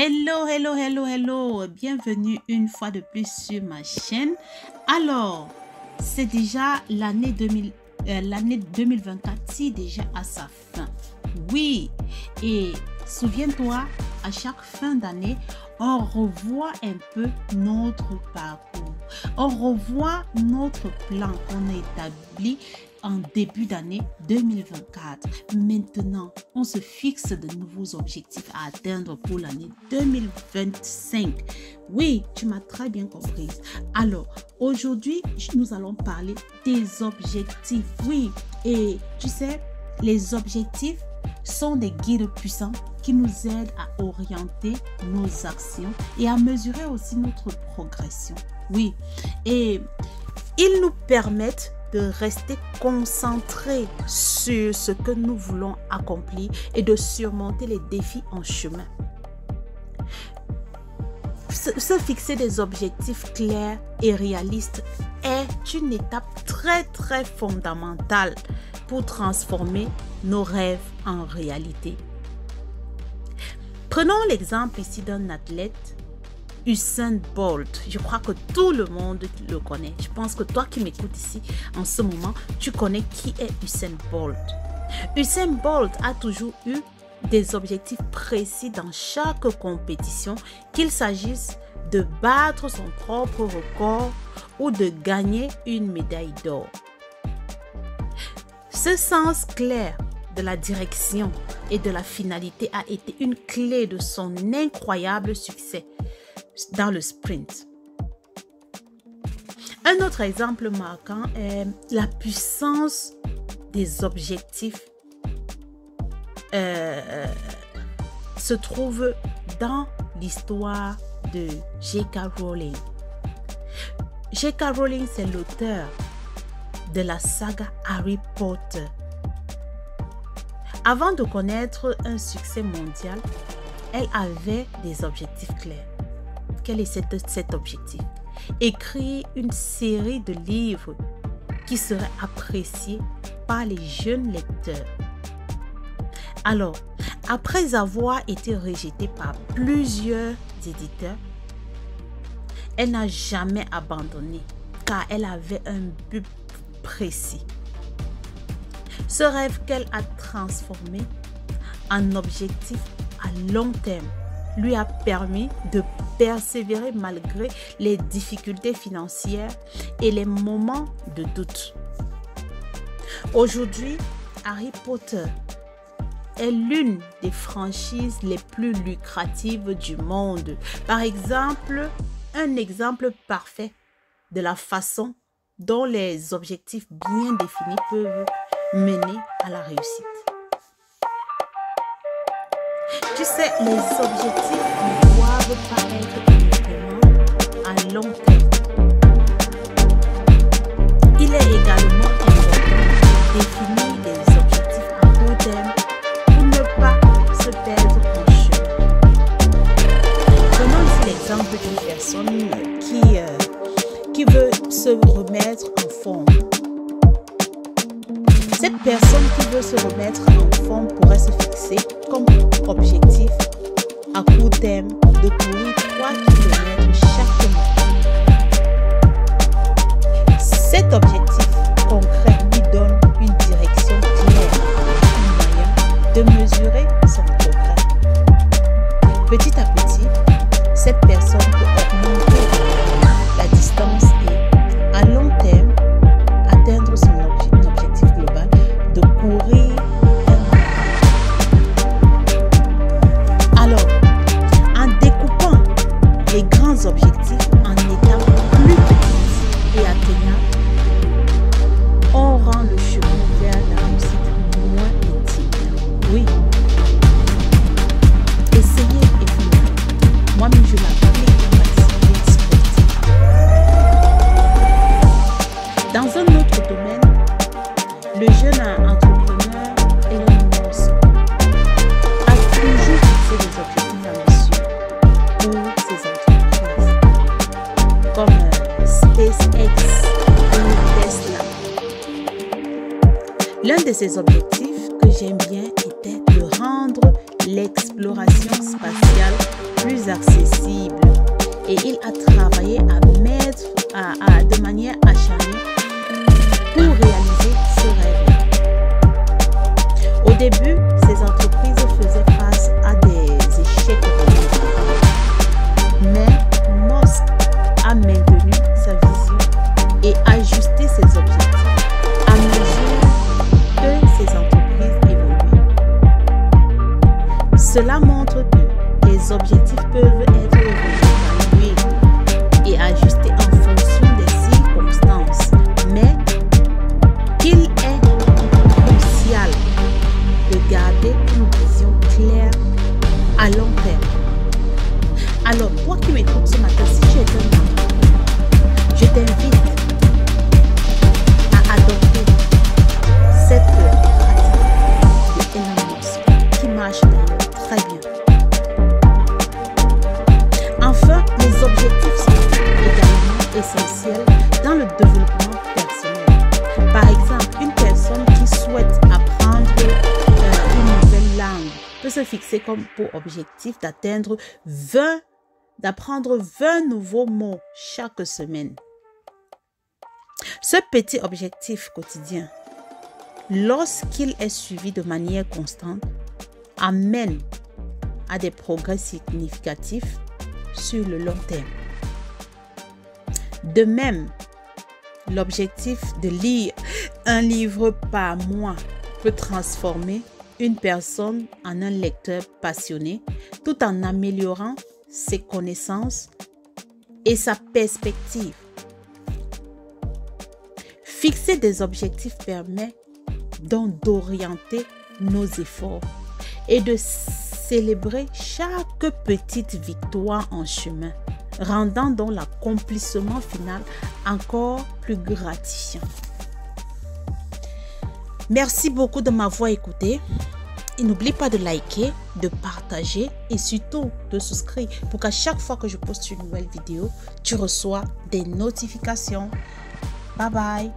Hello, hello, hello, hello. Bienvenue une fois de plus sur ma chaîne. Alors, c'est déjà l'année 2024, c'est déjà à sa fin. Oui, et souviens-toi, à chaque fin d'année, on revoit un peu notre parcours. On revoit notre plan qu'on a établi en début d'année 2024. Maintenant, on se fixe de nouveaux objectifs à atteindre pour l'année 2025. Oui, tu m'as très bien comprise. Alors, aujourd'hui, nous allons parler des objectifs. Oui, et tu sais, les objectifs sont des guides puissants qui nous aident à orienter nos actions et à mesurer aussi notre progression. Oui, et ils nous permettent de rester concentrés sur ce que nous voulons accomplir et de surmonter les défis en chemin. Se fixer des objectifs clairs et réalistes est une étape très fondamentale pour transformer nos rêves en réalité. Prenons l'exemple ici d'un athlète, Usain Bolt. Je crois que tout le monde le connaît. Je pense que toi qui m'écoutes ici en ce moment, tu connais qui est Usain Bolt. Usain Bolt a toujours eu des objectifs précis dans chaque compétition, qu'il s'agisse de battre son propre record ou de gagner une médaille d'or. Ce sens clair de la direction et de la finalité a été une clé de son incroyable succès dans le sprint. Un autre exemple marquant est la puissance des objectifs se trouve dans l'histoire de J.K. Rowling. J.K. Rowling, c'est l'auteur de la saga Harry Potter. Avant de connaître un succès mondial, elle avait des objectifs clairs. Quel est cet objectif? Écrire une série de livres qui seraient appréciés par les jeunes lecteurs. Alors, après avoir été rejetée par plusieurs éditeurs, elle n'a jamais abandonné car elle avait un but précis. Ce rêve qu'elle a transformé en objectif à long terme lui a permis de persévérer malgré les difficultés financières et les moments de doute. Aujourd'hui, Harry Potter est l'une des franchises les plus lucratives du monde. Par exemple, un exemple parfait de la façon dont les objectifs bien définis peuvent mener à la réussite. Tu sais, les objectifs ne doivent pas être uniquement à long terme. Il est également important de définir des objectifs à court terme pour ne pas se perdre en chemin. Prenons ici l'exemple d'une personne qui veut se remettre en forme. Cette personne qui veut se remettre en forme pourrait se fixer comme objectif à court terme de courir 3 km chaque mois. Cet objectif concret lui donne une direction claire, un moyen de mesurer son progrès. Petit à petit, cette personne peut augmenter la distance et, à long terme, atteindre son objectif global de courir alors, en découpant les grands objectifs en étapes plus petites et atteignables, on rend le chemin vers la réussite moins intime. Oui. Essayez et faites. Moi-même, je l'applique dans l'activité sportive. Dans un autre domaine, le jeune entrepreneur Elon Musk a toujours fixé des objectifs ambitieux pour ses entreprises, comme SpaceX ou Tesla. L'un de ses objectifs que j'aime bien était de rendre l'exploration spatiale plus possible. Et il a travaillé de manière acharnée pour réaliser ce rêve. Au début, ces entreprises faisaient face à des échecs économiques. Mais Musk a maintenu sa vision et ajusté ses objectifs à mesure que ces entreprises évoluent. Cela montre que les objectifs peuvent être réévalués et ajustés en fonction des circonstances, mais qu'il est crucial de garder une vision claire à long terme. Alors, toi qui m'écoutes ce matin, si tu es un entrepreneur, je t'invite à adopter cette pratique de Elon Musk qui marche d'ailleurs très bien. Enfin, les objectifs sont également essentiels dans le développement personnel. Par exemple, une personne qui souhaite apprendre une nouvelle langue peut se fixer comme pour objectif d'apprendre 20 nouveaux mots chaque semaine. Ce petit objectif quotidien, lorsqu'il est suivi de manière constante, amène à des progrès significatifs sur le long terme. De même, l'objectif de lire un livre par mois peut transformer une personne en un lecteur passionné tout en améliorant ses connaissances et sa perspective. Fixer des objectifs permet donc d'orienter nos efforts et de célébrer chaque petite victoire en chemin, rendant donc l'accomplissement final encore plus gratifiant. Merci beaucoup de m'avoir écouté. Et n'oublie pas de liker, de partager et surtout de souscrire pour qu'à chaque fois que je poste une nouvelle vidéo, tu reçois des notifications. Bye bye.